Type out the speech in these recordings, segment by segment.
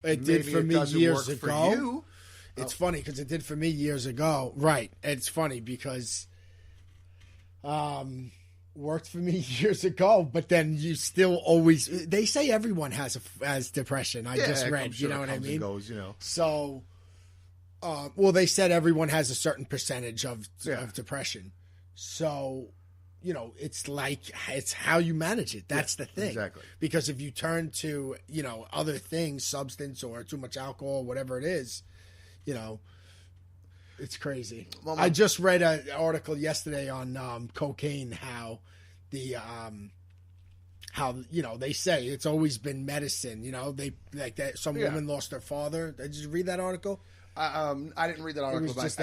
It did for me years ago. For you. It's funny because it did for me years ago. Right. It's funny because worked for me years ago, but then you still always... They say everyone has depression. I just read, you know what I mean? Goes, So, well, they said everyone has a certain percentage of depression. So, it's it's how you manage it. That's the thing. Exactly. Because if you turn to, other things, substance or too much alcohol, whatever it is, it's crazy. Well, I just read an article yesterday on cocaine, how they say it's always been medicine. They like that. Some woman lost her father. Did you read that article? I didn't read that article, but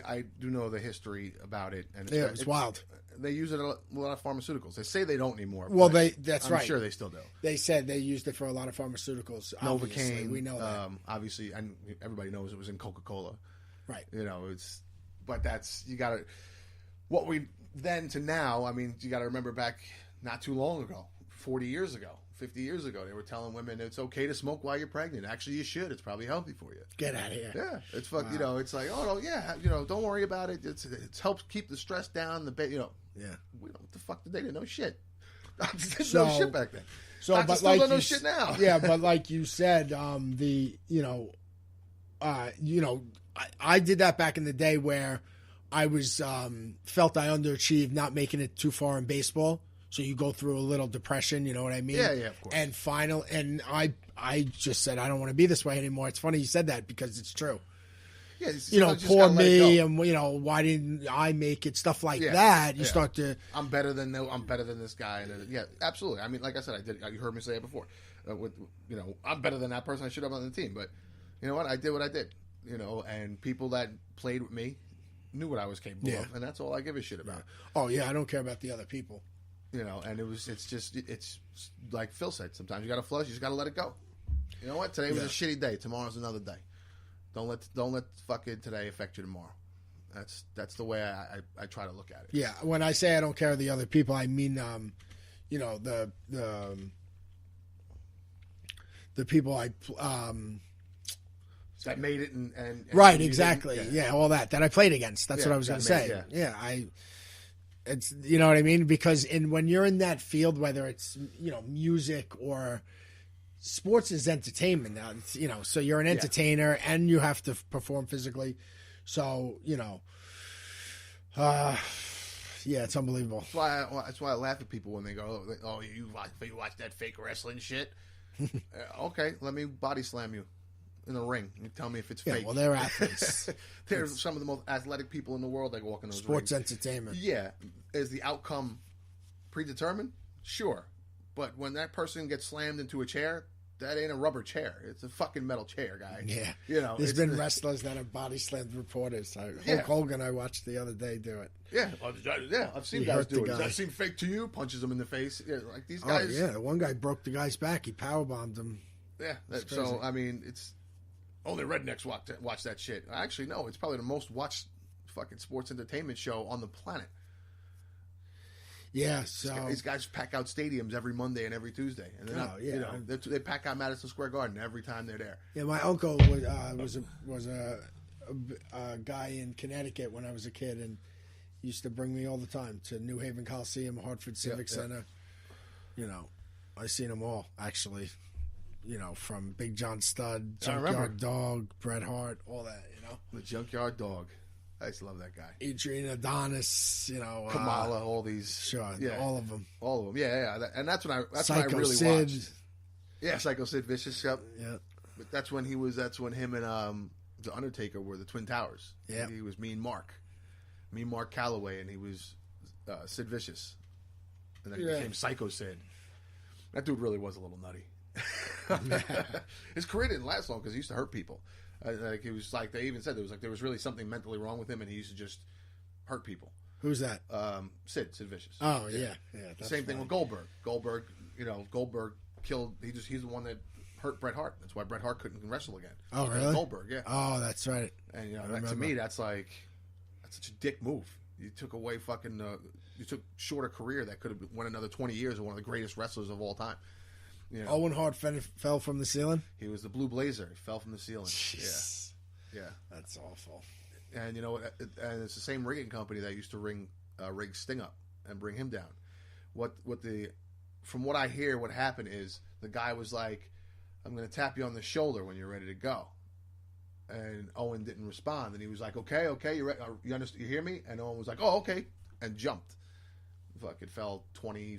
I do know the history about it. And it's wild. They use it a lot of pharmaceuticals. They say they don't anymore. Well, that's right. I'm sure they still do. They said they used it for a lot of pharmaceuticals. Novocaine. We know that. Obviously, and everybody knows it was in Coca-Cola. Right. But that's, you got to, what we, then to now, I mean, you got to remember back not too long ago, 40 years ago, 50 years ago, they were telling women it's okay to smoke while you're pregnant. Actually, you should. It's probably healthy for you. Get out of here. Yeah. It's it's like, don't worry about it. It helps keep the stress down. Yeah. We don't, what the fuck did they do? No shit. There's no shit back then. So, Doctors but still like don't know shit now. Yeah, but like you said, I did that back in the day where I was felt I underachieved, not making it too far in baseball. So you go through a little depression, you know what I mean? Yeah, of course. And I just said I don't want to be this way anymore. It's funny you said that because it's true. Yeah, poor me, and why didn't I make it? Stuff like that. You start to. I'm better than this guy. And yeah, absolutely. I mean, like I said, I did. You heard me say it before. I'm better than that person. I should have on the team, but you know what? I did what I did. And people that played with me knew what I was capable of, and that's all I give a shit about. Oh yeah, I don't care about the other people. And it's like Phil said. Sometimes you got to flush. You just got to let it go. You know what? Today was a shitty day. Tomorrow's another day. Don't let fucking today affect you tomorrow. That's the way I try to look at it. Yeah, when I say I don't care the other people, I mean the people that made it and right, exactly. Yeah, all that I played against. That's what I was going to say. It's you know what I mean, because when you're in that field, whether it's music or sports is entertainment now, so you're an entertainer and you have to perform physically. So, it's unbelievable. That's why I laugh at people when they go, oh, you watch that fake wrestling shit? Okay, let me body slam you in the ring. You tell me if it's fake. Well, they're athletes. They're some of the most athletic people in the world that walk in those sports rings. Entertainment. Yeah. Is the outcome predetermined? Sure. But when that person gets slammed into a chair, that ain't a rubber chair. It's a fucking metal chair, guy. Yeah. There's been wrestlers that have body slammed reporters. Hulk Hogan, I watched the other day do it. Yeah. I've seen guys do it. I've seen fake to you, punches him in the face. Yeah, like these guys. Oh, yeah. One guy broke the guy's back. He powerbombed him. Yeah. So, I mean, it's only rednecks watch that shit. Actually, no. It's probably the most watched fucking sports entertainment show on the planet. Yeah, so these guys pack out stadiums every Monday and every Tuesday, and they pack out Madison Square Garden every time they're there. Yeah, my uncle was a guy in Connecticut when I was a kid, and he used to bring me all the time to New Haven Coliseum, Hartford Civic Center. I seen them all actually. From Big John Studd, Junkyard Dog, Bret Hart, all that. The Junkyard Dog. I used to love that guy. Adrian Adonis, Kamala, all these. Sure, all of them. All of them, yeah. And that's when I really Sid. watched. Yeah, Psycho Sid Vicious, yep. Yeah. But that's when him and the Undertaker were the Twin Towers. Yeah. He was Mean Mark Calloway, and he was Sid Vicious. And then he became Psycho Sid. That dude really was a little nutty. His career didn't last long because he used to hurt people. Like it was like they even said there was really something mentally wrong with him, and he used to just hurt people. Who's that? Sid Vicious. Oh yeah. Same thing with Goldberg. Goldberg killed. He's the one that hurt Bret Hart. That's why Bret Hart couldn't wrestle again. Oh really? Goldberg, yeah. Oh, that's right. And to me, that's such a dick move. You took away you took short a career that could have went another 20 years of one of the greatest wrestlers of all time. You know, Owen Hart fell from the ceiling. he was the Blue Blazer. He fell from the ceiling. Jeez. Yeah. That's awful. And you know what? And it's the same rigging company that used to rig Sting up and bring him down. From what I hear, what happened is the guy was like, "I'm going to tap you on the shoulder when you're ready to go," and Owen didn't respond. And he was like, "Okay, you understand? You hear me?" And Owen was like, "Oh, okay," and jumped. Fucking fell 20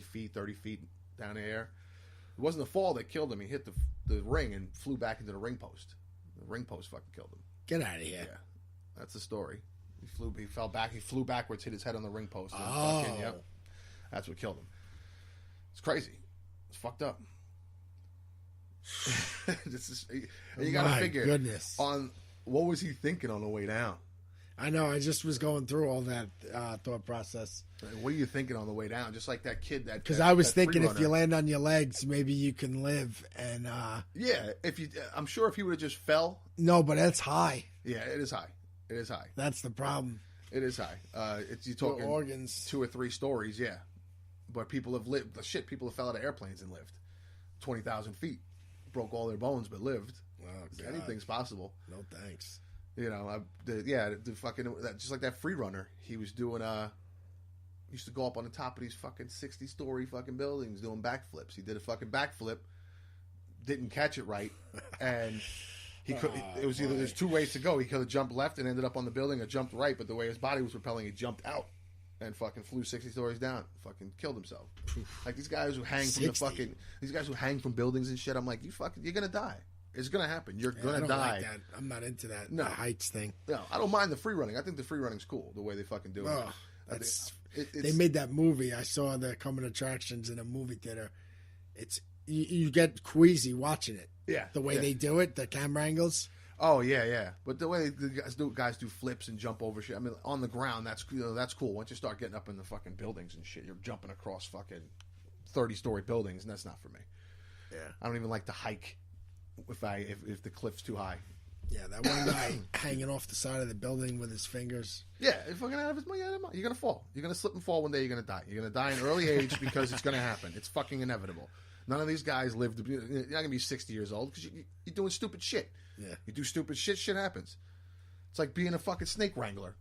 feet, 30 feet down the air. It wasn't the fall that killed him. He hit the ring and flew back into the ring post. The ring post fucking killed him. Get out of here. Yeah, that's the story. He fell back. He flew backwards, hit his head on the ring post. And fucking, yep, that's what killed him. It's crazy. It's fucked up. You got to figure on what was he thinking on the way down. I know. I just was going through all that thought process. What are you thinking on the way down? Just like that kid because I was thinking if you land on your legs, maybe you can live. And yeah, I'm sure if he would have just fell. No, but that's high. Yeah, it is high. It is high. That's the problem. It is high. You talking organs, 2 or 3 stories, yeah. But people have lived. Shit, people have fell out of airplanes and lived 20,000 feet, broke all their bones, but lived. Oh, anything's possible. No thanks. You know, the fucking just like that free runner. He was doing used to go up on the top of these fucking 60-story fucking buildings doing backflips. He did a fucking backflip, didn't catch it right, and he could. It was either there's 2 ways to go. He could have jumped left and ended up on the building, or jumped right. But the way his body was propelling, he jumped out and fucking flew 60 stories down. Fucking killed himself. Like these guys who hang from these guys who hang from buildings and shit. I'm like, you're gonna die. It's gonna happen. You're gonna die. Like that. I'm not into that. No. The heights thing. No, I don't mind the free running. I think the free running's cool. The way they fucking do it. They made that movie. I saw the coming attractions in a movie theater. It's you get queasy watching it. Yeah, the way they do it, the camera angles. Oh yeah. But the way the guys do flips and jump over shit. I mean, on the ground, that's cool. Once you start getting up in the fucking buildings and shit, you're jumping across fucking 30-story buildings, and that's not for me. Yeah, I don't even like to hike if the cliff's too high. Yeah, that one guy hanging off the side of the building with his fingers. Yeah, if fucking out of his mind, you're gonna fall. You're gonna slip and fall one day. You're gonna die. You're gonna die in early age because it's gonna happen. It's fucking inevitable. None of these guys live to be. You're not gonna be 60 years old because you're doing stupid shit. Yeah, you do stupid shit. Shit happens. It's like being a fucking snake wrangler.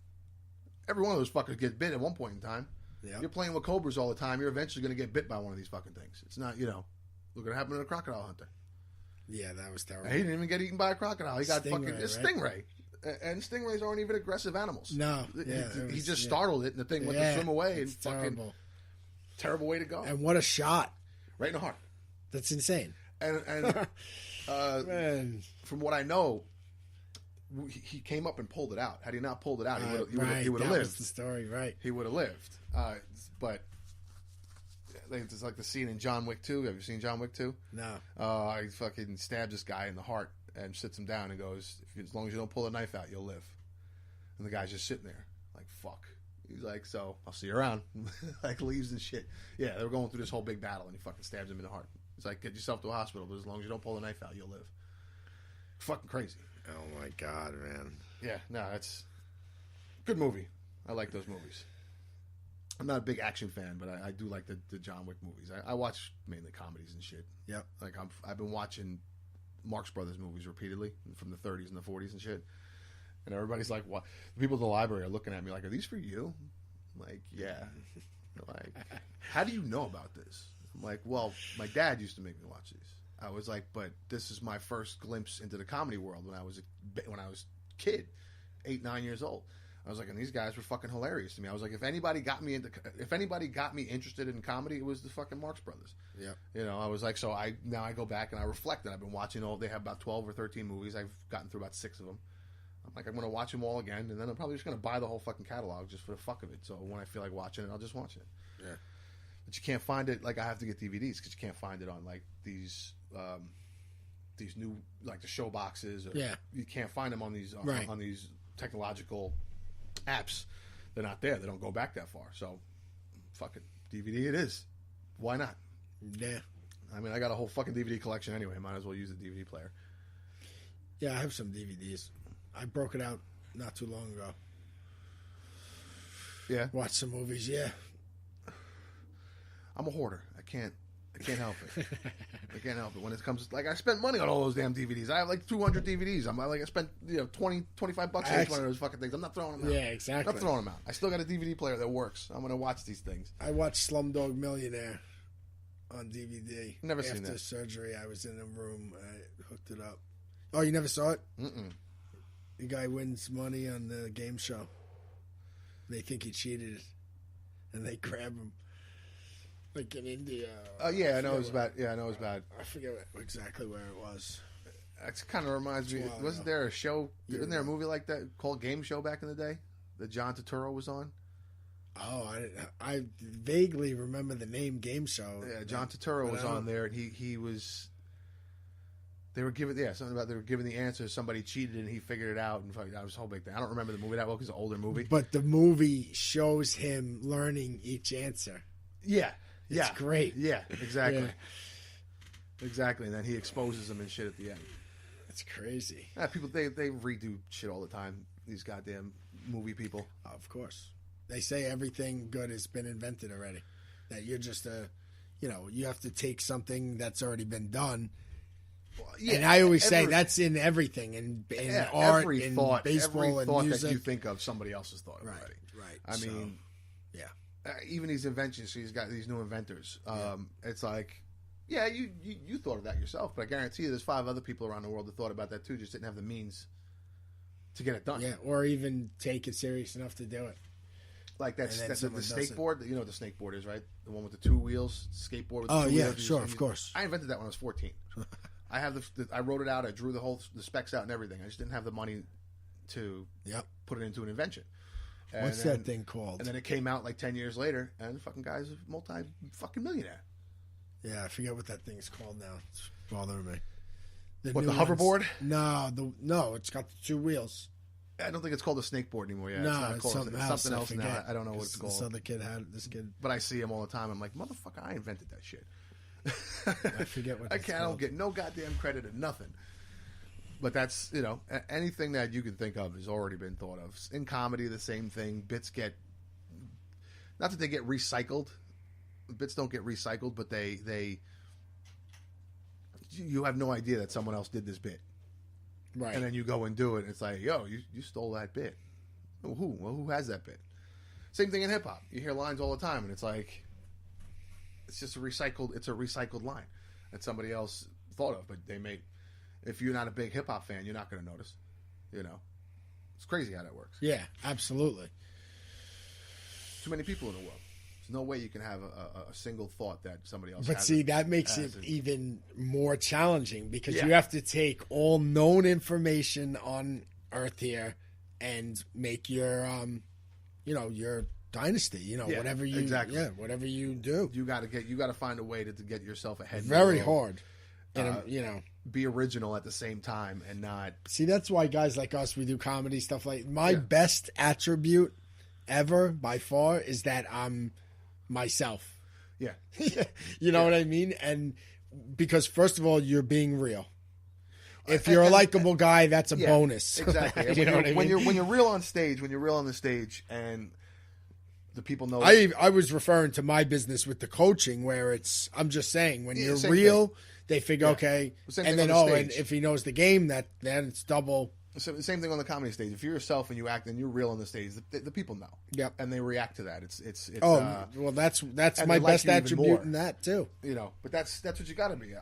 Every one of those fuckers get bit at one point in time. Yeah, you're playing with cobras all the time. You're eventually gonna get bit by one of these fucking things. It's not look what happened to a crocodile hunter. Yeah, that was terrible. He didn't even get eaten by a crocodile. He got fucking a stingray. Right? And stingrays aren't even aggressive animals. No. He just startled it, and the thing went to swim away. And fucking terrible way to go. And what a shot. Right in the heart. That's insane. And from what I know, he came up and pulled it out. Had he not pulled it out, he would have lived. That was the story, right. He would have lived. But it's like the scene in John Wick 2. Have you seen John Wick 2? No. He fucking stabs this guy in the heart and sits him down and goes, as long as you don't pull a knife out, you'll live. And the guy's just sitting there like, fuck. He's like, so I'll see you around. Like leaves and shit. Yeah, they were going through this whole big battle and he fucking stabs him in the heart. It's like, get yourself to a hospital, but as long as you don't pull a knife out, you'll live. Fucking crazy. Oh my God, man. Yeah, no, it's good movie. I like those movies. I'm not a big action fan, but I do like the John Wick movies. I watch mainly comedies and shit. Yeah, like I've been watching Marx Brothers movies repeatedly from the 30s and the 40s and shit. And everybody's like, "What?" The people at the library are looking at me like, "Are these for you?" I'm like, yeah. They're like, "How do you know about this?" I'm like, "Well, my dad used to make me watch these." I was like, "But this is my first glimpse into the comedy world when I was a kid, 8, 9 years old." I was like, and these guys were fucking hilarious to me. I was like, if anybody got me interested in comedy, it was the fucking Marx Brothers. Yeah. I was like, so I go back and I reflect, and I've been watching they have about 12 or 13 movies. I've gotten through about 6 of them. I'm like, I'm going to watch them all again, and then I'm probably just going to buy the whole fucking catalog just for the fuck of it. So when I feel like watching it, I'll just watch it. Yeah. But you can't find it, like I have to get DVDs because you can't find it on like these new, like the show boxes. Or, you can't find them on these on these technological apps. They're not there. They don't go back that far. So, fucking DVD it is. Why not? Yeah. I mean, I got a whole fucking DVD collection anyway. Might as well use a DVD player. Yeah, I have some DVDs. I broke it out not too long ago. Yeah. Watched some movies, yeah. I'm a hoarder. I can't I can't help it. I can't help it. When it comes, like, I spent money on all those damn DVDs. I have like 200 DVDs. I spent 20, 25 bucks on each one of those fucking things. I'm not throwing them out. Yeah, exactly. I'm not throwing them out. I still got a DVD player that works. I'm gonna watch these things. I watched Slumdog Millionaire on DVD. Never seen that. After surgery, I was in a room. I hooked it up. Oh, you never saw it? Mm-mm. The guy wins money on the game show. They think he cheated, and they grab him. Like in India. Oh yeah, I know it was bad. Yeah, I know it was bad. I forget exactly where it was. That kind of reminds me. Wasn't there a show? Wasn't there a movie like that called Game Show back in the day that John Turturro was on? Oh, I vaguely remember the name Game Show. Yeah, John Turturro was on there, and he was. They were giving something about they were giving the answer. Somebody cheated and he figured it out, and that was a whole big thing. I don't remember the movie that well because it's an older movie. But the movie shows him learning each answer. Yeah. It's great. Yeah, exactly. Yeah. Exactly, and then he exposes them and shit at the end. It's crazy. People, they redo shit all the time, these goddamn movie people. Of course. They say everything good has been invented already. That you're just you have to take something that's already been done. Well, yeah, and I always say that's in everything, in art, in baseball, every thought and music. That you think of, somebody else has thought of already. Right. I mean, yeah. Even these inventions, he's got these new inventors. It's like, yeah, you thought of that yourself, but I guarantee you there's 5 other people around the world that thought about that too, just didn't have the means to get it done. Yeah, or even take it serious enough to do it. Like that's the snakeboard. You know what the snakeboard is, right? The one with the 2 wheels, skateboard with the 2 wheels. Oh, yeah, sure, of course. I invented that when I was 14. I have I wrote it out, I drew the specs out and everything. I just didn't have the money to put it into an invention. What's that thing called? And then it came out like 10 years later, and the fucking guy's a multi-fucking millionaire. Yeah, I forget what that thing's called now. It's bothering me. The hoverboard? No, it's got the 2 wheels. I don't think it's called a snakeboard anymore. Yeah, no, it's something else now. I don't know what it's called. This other kid had this kid. But I see him all the time. I'm like, motherfucker, I invented that shit. I forget what it's called. I don't get no goddamn credit or nothing. But that's, anything that you can think of has already been thought of. In comedy, the same thing. Bits get, not that they get recycled. Bits don't get recycled, but you have no idea that someone else did this bit. Right. And then you go and do it, and it's like, yo, you stole that bit. Who? Well, who has that bit? Same thing in hip-hop. You hear lines all the time, and it's like, it's just a recycled line that somebody else thought of, but they made. If you're not a big hip-hop fan, you're not going to notice. It's crazy how that works. Yeah, absolutely. Too many people in the world. There's no way you can have a single thought that somebody else But has. see, that makes it even more challenging because you have to take all known information on Earth here and make your, your dynasty. Whatever you, whatever you do. You got to find a way to get yourself ahead. Very hard. And, be original at the same time and not. See, that's why guys like us, we do comedy stuff like. My best attribute ever by far is that I'm myself. Yeah. You know what I mean? And because first of all, you're being real. If you're a likable guy, that's a bonus. Exactly. You know what I mean? When you're real on stage, and the people know. I was referring to my business with the coaching where I'm just saying when you're real, they figure okay, and then and if he knows the game, then it's double. So the same thing on the comedy stage. If you're yourself and you act and you're real on the stage, the people know. Yep. And they react to that. It's well, that's my best attribute in that too. But that's what you got to be.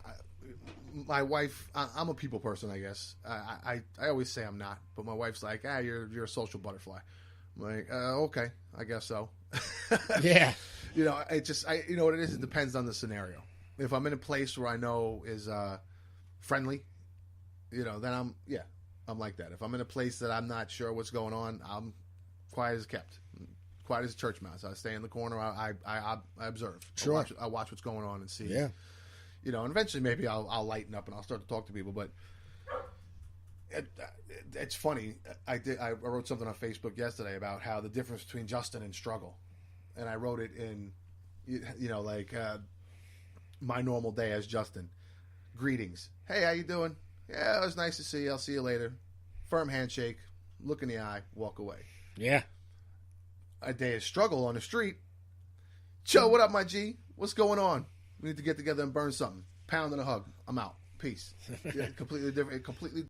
My wife, I'm a people person, I guess. I always say I'm not, but my wife's like, you're a social butterfly. I'm like, okay, I guess so. Yeah. You know what it is? It depends on the scenario. If I'm in a place where I know is friendly, then I'm like that. If I'm in a place that I'm not sure what's going on, I'm quiet as kept. Quiet as a church mouse. I stay in the corner. I observe. Sure. I watch what's going on and see. Yeah. And eventually maybe I'll lighten up and I'll start to talk to people. But it's funny. I wrote something on Facebook yesterday about how the difference between Justin and struggle, and I wrote it in, my normal day as Justin. Greetings. Hey, how you doing? Yeah, it was nice to see you. I'll see you later. Firm handshake, look in the eye, walk away. Yeah. A day of struggle on the street. Joe, what up, my G? What's going on? We need to get together and burn something. Pound and a hug. I'm out. Peace. Yeah, completely different. Completely.